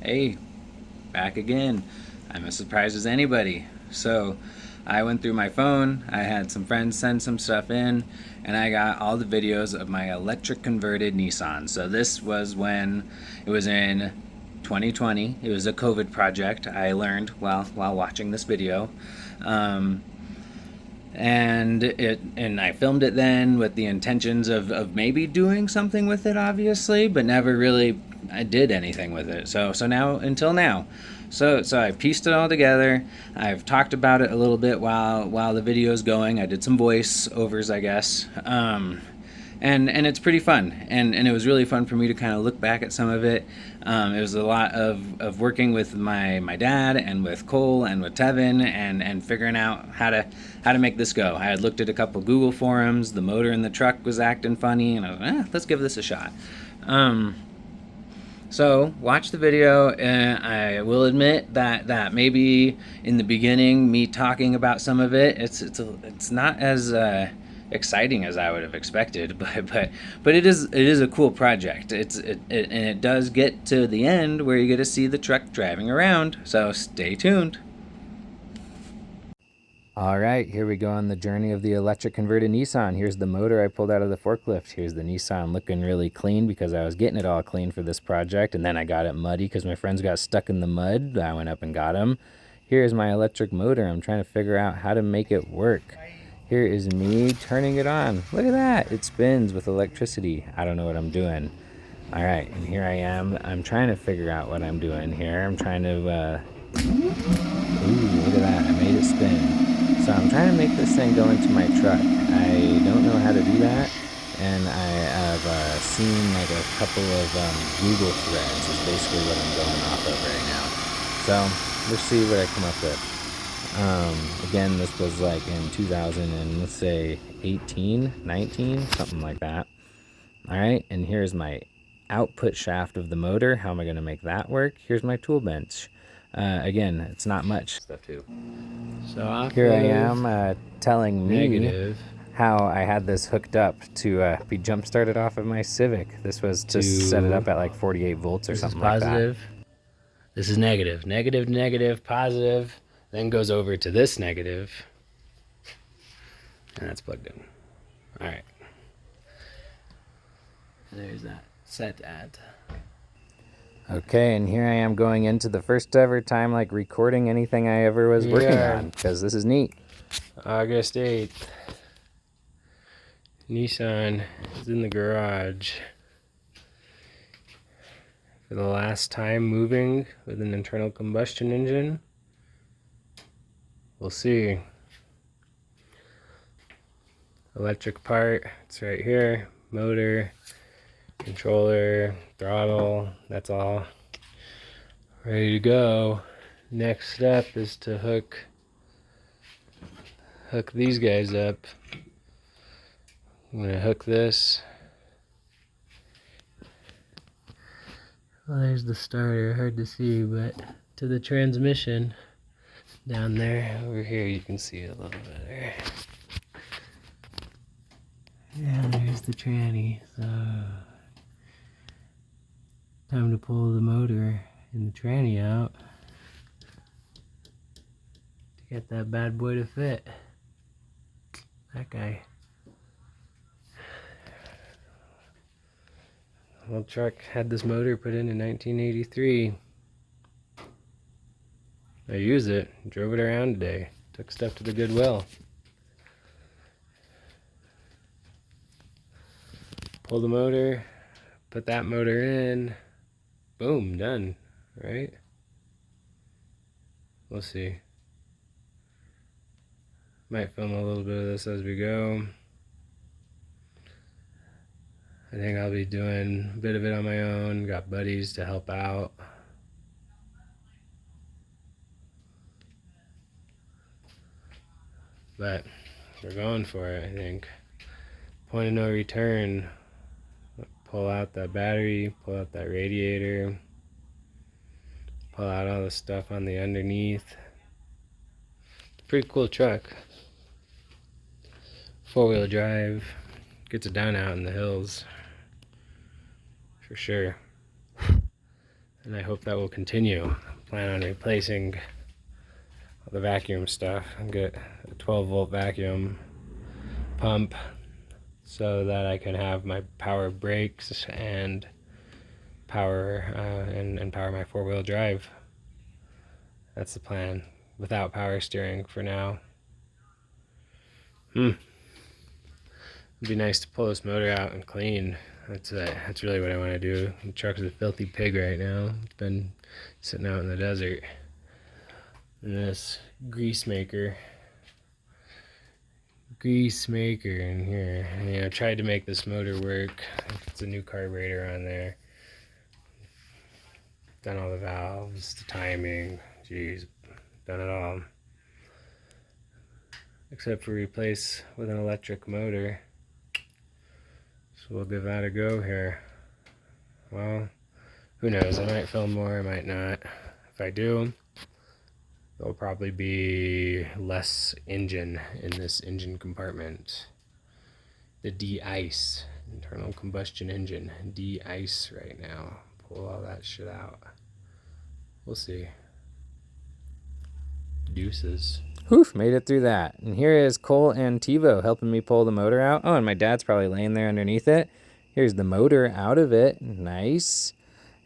Hey, back again. I'm as surprised as anybody. So, I went through my phone, I had some friends send some stuff in, and I got all the videos of my electric converted Nissan. So, this was when it was in 2020. It was a COVID project, I learned while watching this video. Um, and I filmed it then with the intentions of maybe doing something with it, obviously, but never really I did anything with it. So now until now, so I pieced it all together. I've talked about it a little bit while the video's going. I did some voice overs, I guess. And it's pretty fun, and it was really fun for me to kind of look back at some of it. It was a lot of working with my dad and with Cole and with Tevin and figuring out how to make this go. I had looked at a couple Google forums. The motor in the truck was acting funny, and I was like, let's give this a shot. So watch the video, and I will admit that maybe in the beginning, me talking about some of it, it's not as exciting as I would have expected, but it is a cool project. And it does get to the end where you get to see the truck driving around. So stay tuned. All right, here we go on the journey of the electric converted Nissan. Here's the motor I pulled out of the forklift. Here's the Nissan looking really clean because I was getting it all clean for this project, and then I got it muddy because my friends got stuck in the mud. I went up and got them. Here's my electric motor. I'm trying to figure out how to make it work. Here is me turning it on. Look at that. It spins with electricity. I don't know what I'm doing. All right, and here I am. I'm trying to figure out what I'm doing here. I'm trying to, ooh, look at that. I made it spin. So I'm trying to make this thing go into my truck. I don't know how to do that, and I have seen like a couple of Google threads is basically what I'm going off of right now. So let's see what I come up with. Again, this was like in 2000 and let's say 18, 19, something like that. All right, and here's my output shaft of the motor. How am I going to make that work? Here's my tool bench. Again, it's not much stuff too. So here I am telling me how I had this hooked up to be jump started off of my Civic. This was to set it up at like 48 volts or something like that. This is negative, negative, negative, positive, then goes over to this negative, and that's plugged in. All right. There's that set at. Okay, and here I am going into the first ever time like recording anything I ever was working on, because this is neat. August 8th. Nissan is in the garage for the last time moving with an internal combustion engine. We'll see. Electric part, it's right here. Motor, controller, throttle, that's all ready to go. Next step is to hook these guys up. I'm gonna hook this. Well, there's the starter, hard to see, but to the transmission down there. Over here you can see it a little better. Yeah, there's the tranny. So time to pull the motor and the tranny out to get that bad boy to fit. That guy. Old truck had this motor put in 1983. I used it, drove it around today, took stuff to the Goodwill. Pull the motor, put that motor in, boom, done, right? We'll see. Might film a little bit of this as we go. I think I'll be doing a bit of it on my own, got buddies to help out. But we're going for it, I think. Point of no return. Pull out that battery, pull out that radiator, pull out all the stuff on the underneath. Pretty cool truck. 4-wheel drive. Gets it down out in the hills. For sure. and I hope that will continue. I plan on replacing all the vacuum stuff and get a 12-volt vacuum pump so that I can have my power brakes and power and power my four-wheel drive. That's the plan, without power steering for now. It'd be nice to pull this motor out and clean. That's really what I want to do. The truck's a filthy pig right now. It's been sitting out in the desert. And this grease maker in here. And, I tried to make this motor work. It's a new carburetor on there. Done all the valves, the timing. Jeez, done it all. Except for replace with an electric motor. So we'll give that a go here. Well, who knows? I might film more, I might not. If I do, there'll probably be less engine in this engine compartment. The de-ice, internal combustion engine, de-ice right now. Pull all that shit out. We'll see. Deuces. Whew, made it through that. And here is Cole and Tivo helping me pull the motor out. Oh, and my dad's probably laying there underneath it. Here's the motor out of it. Nice.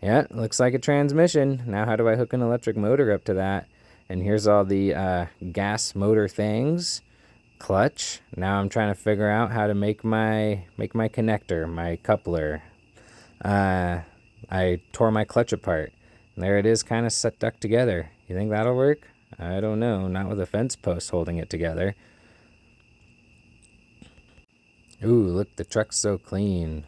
Yeah, looks like a transmission. Now how do I hook an electric motor up to that? And here's all the gas motor things. Clutch. Now I'm trying to figure out how to make my connector, my coupler. I tore my clutch apart. And there it is, kind of stuck together. You think that'll work? I don't know. Not with a fence post holding it together. Ooh, look, the truck's so clean.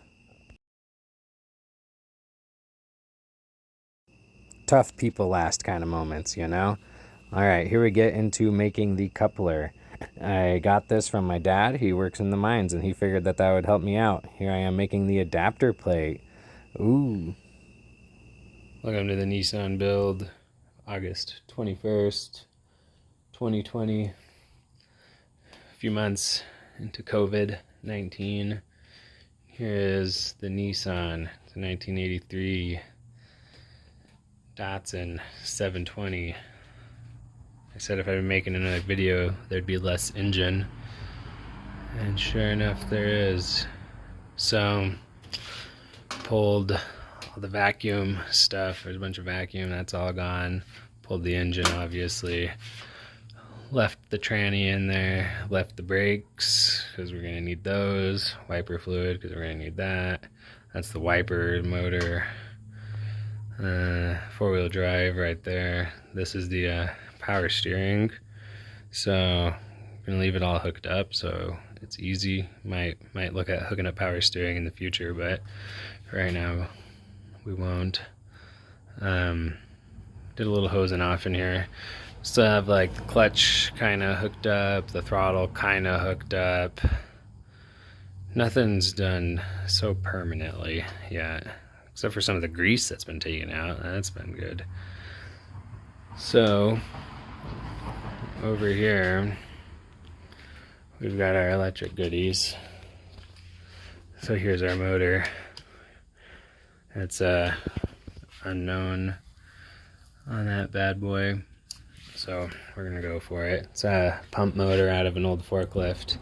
Tough people last kind of moments, you know? All right, here we get into making the coupler. I got this from my dad. He works in the mines, and he figured that would help me out. Here I am making the adapter plate. Ooh. Welcome to the Nissan build, August 21st, 2020. A few months into COVID-19. Here is the Nissan. It's a 1983 Datsun 720. I said if I'd been making another video, there'd be less engine. And sure enough, there is. So, pulled all the vacuum stuff. There's a bunch of vacuum, that's all gone. Pulled the engine, obviously. Left the tranny in there. Left the brakes, because we're going to need those. Wiper fluid, because we're going to need that. That's the wiper motor. Four-wheel drive right there. This is the power steering. So, I'm going to leave it all hooked up, so it's easy. Might look at hooking up power steering in the future, but right now we won't. Did a little hosing off in here. Still have like the clutch kind of hooked up, the throttle kind of hooked up. Nothing's done so permanently yet, except for some of the grease that's been taken out. That's been good. So over here we've got our electric goodies. So here's our motor. It's unknown on that bad boy, so we're gonna go for it. It's a pump motor out of an old forklift,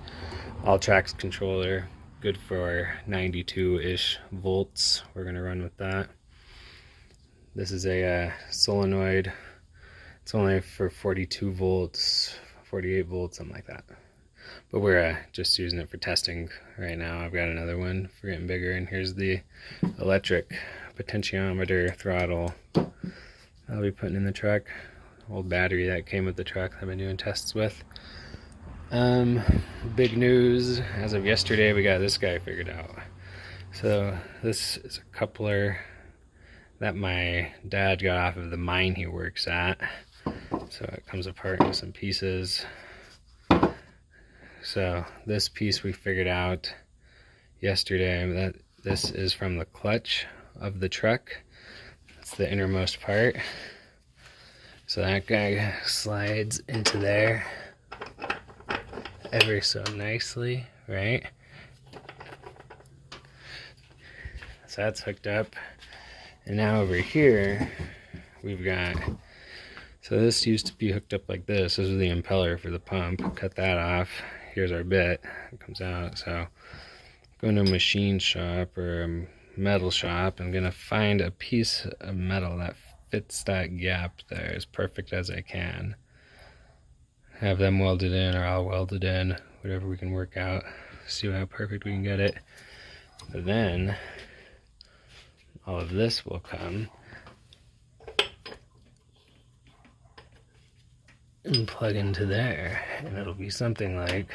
all tracks controller, good for 92-ish volts. We're gonna run with that. This is a solenoid. It's only for 42 volts, 48 volts, something like that. But we're just using it for testing right now. I've got another one for getting bigger, and here's the electric potentiometer throttle I'll be putting in the truck. Old battery that came with the truck I've been doing tests with. Big news, as of yesterday we got this guy figured out. So this is a coupler that my dad got off of the mine he works at. So it comes apart into some pieces. So this piece we figured out yesterday, that this is from the clutch of the truck. It's the innermost part. So that guy slides into there ever so nicely, right? So that's hooked up. And now over here, we've got, so this used to be hooked up like this. This is the impeller for the pump. Cut that off. Here's our bit. It comes out. So going to a machine shop or a metal shop. I'm gonna find a piece of metal that fits that gap there as perfect as I can. Have them welded in, or I'll weld it in, whatever we can work out. See how perfect we can get it. But then all of this will come and plug into there, and it'll be something like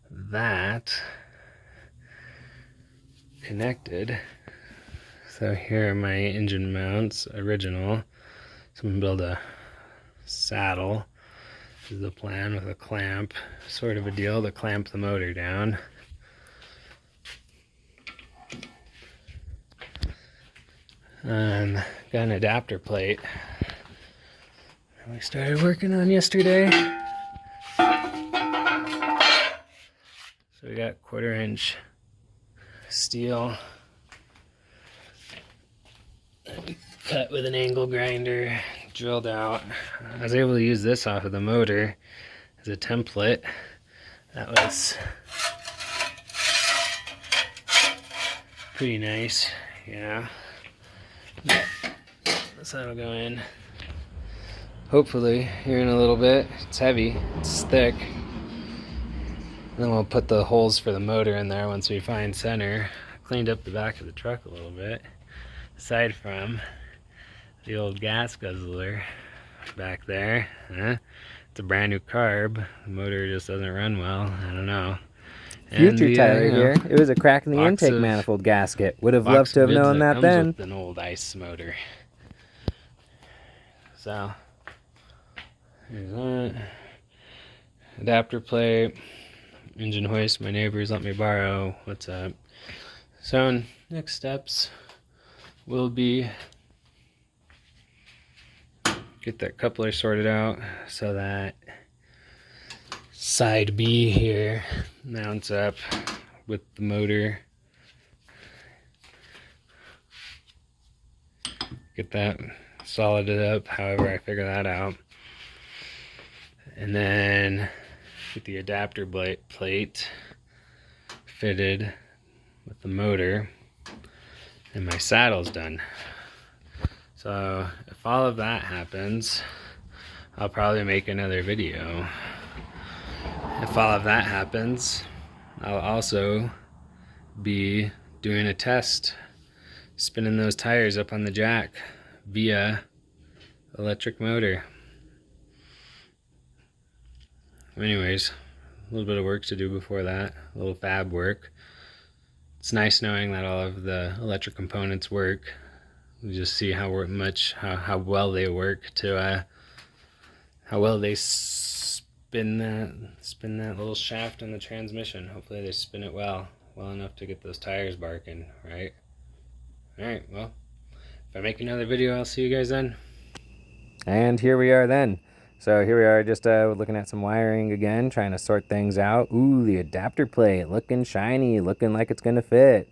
that connected. So here are my engine mounts, original. So I'm gonna build a saddle. This is the plan, with a clamp, sort of a deal to clamp the motor down. Got an adapter plate we started working on yesterday. So we got 1/4 inch steel cut with an angle grinder, drilled out. I was able to use this off of the motor as a template. That was pretty nice, yeah. So that'll go in hopefully here in a little bit. It's heavy, it's thick. And then we'll put the holes for the motor in there once we find center. Cleaned up the back of the truck a little bit, aside from the old gas guzzler back there. It's a brand new carb. The motor just doesn't run well. I don't know. Future Tyler here. It was a crack in the intake manifold gasket. Would have loved to have known that then. With an old ice motor. So here's that. Adapter plate. Engine hoist. My neighbors let me borrow. What's up? So next steps will be get that coupler sorted out so that side B here mounts up with the motor. Get that solided up, however I figure that out. And then get the adapter plate fitted with the motor, and my saddle's done. So if all of that happens, I'll probably make another video. If all of that happens, I'll also be doing a test, spinning those tires up on the jack via electric motor. Anyways, a little bit of work to do before that, a little fab work. It's nice knowing that all of the electric components work. You just see how well they work, to how well they spin that little shaft in the transmission. Hopefully they spin it well enough to get those tires barking, right? Alright, well, if I make another video, I'll see you guys then. And here we are then. So here we are, just looking at some wiring again, trying to sort things out. Ooh, the adapter plate, looking shiny, looking like it's gonna fit.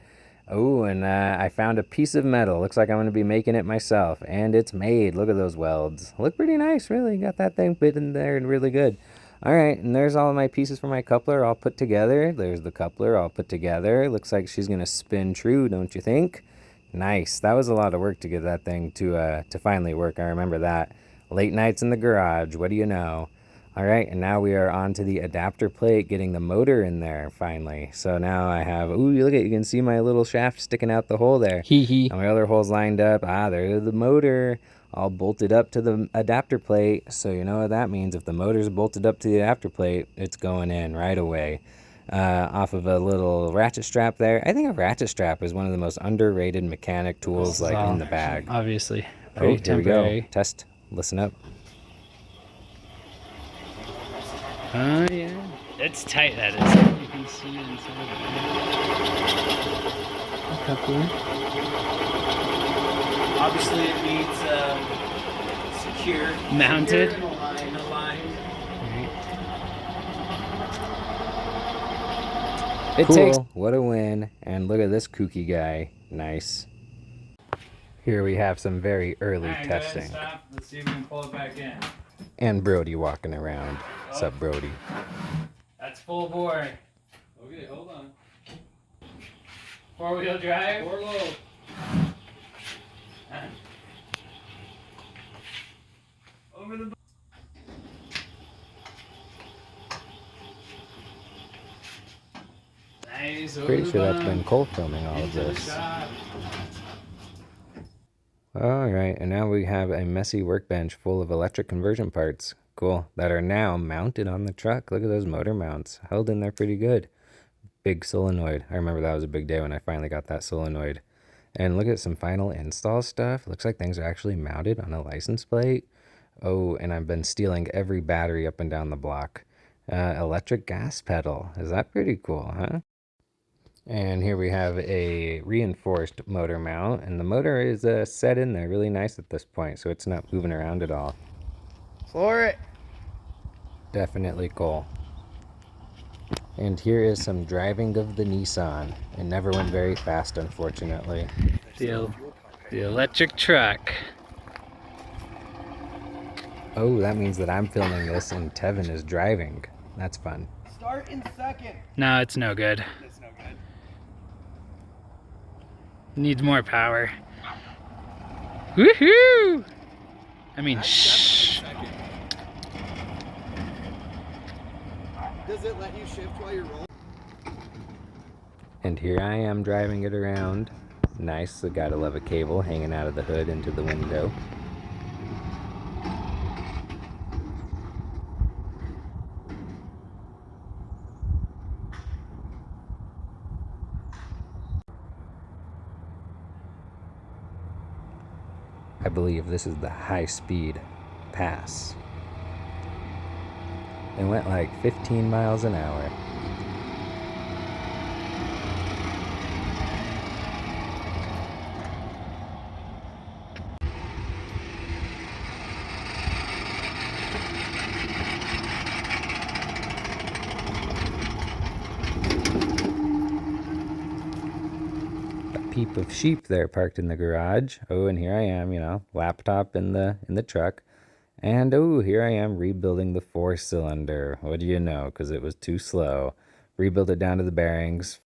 Oh, and I found a piece of metal. Looks like I'm gonna be making it myself, and it's made. Look at those welds. Look pretty nice, really. Got that thing fit in there and really good. All right, and there's all of my pieces for my coupler all put together. There's the coupler all put together. Looks like she's gonna spin true, don't you think? Nice. That was a lot of work to get that thing to finally work. I remember that. Late nights in the garage, what do you know? All right, and now we are on to the adapter plate, getting the motor in there finally. So now I have, ooh, look at, you can see my little shaft sticking out the hole there. And my other holes lined up. There's the motor all bolted up to the adapter plate. So you know what that means. If the motor's bolted up to the adapter plate, it's going in right away. Off of a little ratchet strap there. I think a ratchet strap is one of the most underrated mechanic tools like in the bag. Obviously. Oh, here we go. Test. Listen up. Oh yeah, it's tight. That is. You can see inside of it. Coupler. Obviously, it needs secure, mounted, secure and aligned. It cool. Takes. What a win! And look at this kooky guy. Nice. Here we have some very early Alright, go ahead and testing. stop. Let's see if we can pull it back in. And Brody walking around. What's up, Brody? That's full bore. Okay, hold on. 4-wheel drive. Four low. Over the. Nice. Over Pretty the sure that's bump. been Cole filming all of Into the this. shop. Alright, and now we have a messy workbench full of electric conversion parts. Cool. That are now mounted on the truck. Look at those motor mounts. Held in there pretty good. Big solenoid. I remember that was a big day when I finally got that solenoid. And look at some final install stuff. Looks like things are actually mounted on a license plate. Oh, and I've been stealing every battery up and down the block. Electric gas pedal. Is that pretty cool, huh? And here we have a reinforced motor mount, and the motor is set in there really nice at this point, so it's not moving around at all. Floor it. Definitely cool. And here is some driving of the Nissan. It never went very fast, unfortunately. The electric truck. Oh, that means that I'm filming this and Tevin is driving. That's fun. Start in second. No, it's no good. That's no good. Needs more power. Woohoo! I mean, shh. Second. Does it let you shift while you're rolling? And here I am driving it around. Nice, I gotta love a cable hanging out of the hood into the window. I believe this is the high-speed pass. It went like 15 miles an hour. Heap of sheep there parked in the garage. Oh, and here I am, laptop in the truck. And oh, here I am rebuilding the 4-cylinder. What do you know? Because it was too slow. Rebuild it down to the bearings.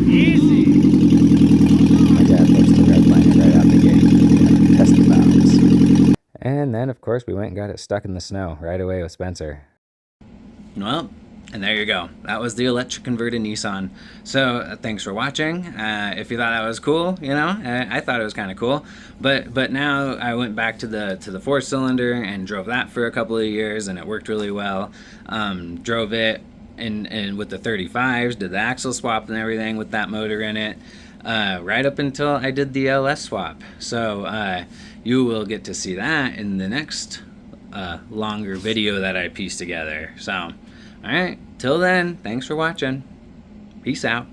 Easy. My dad loves to redline it right out the gate. Test the bounds. And then, of course, we went and got it stuck in the snow right away with Spencer. Well, and there you go. That was the electric converted Nissan. So thanks for watching. If you thought that was cool, I thought it was kind of cool. But now I went back to the 4-cylinder and drove that for a couple of years, and it worked really well. Drove it and with the 35s, did the axle swap and everything with that motor in it. Right up until I did the LS swap. So you will get to see that in the next longer video that I piece together. So, alright, till then, thanks for watching. Peace out.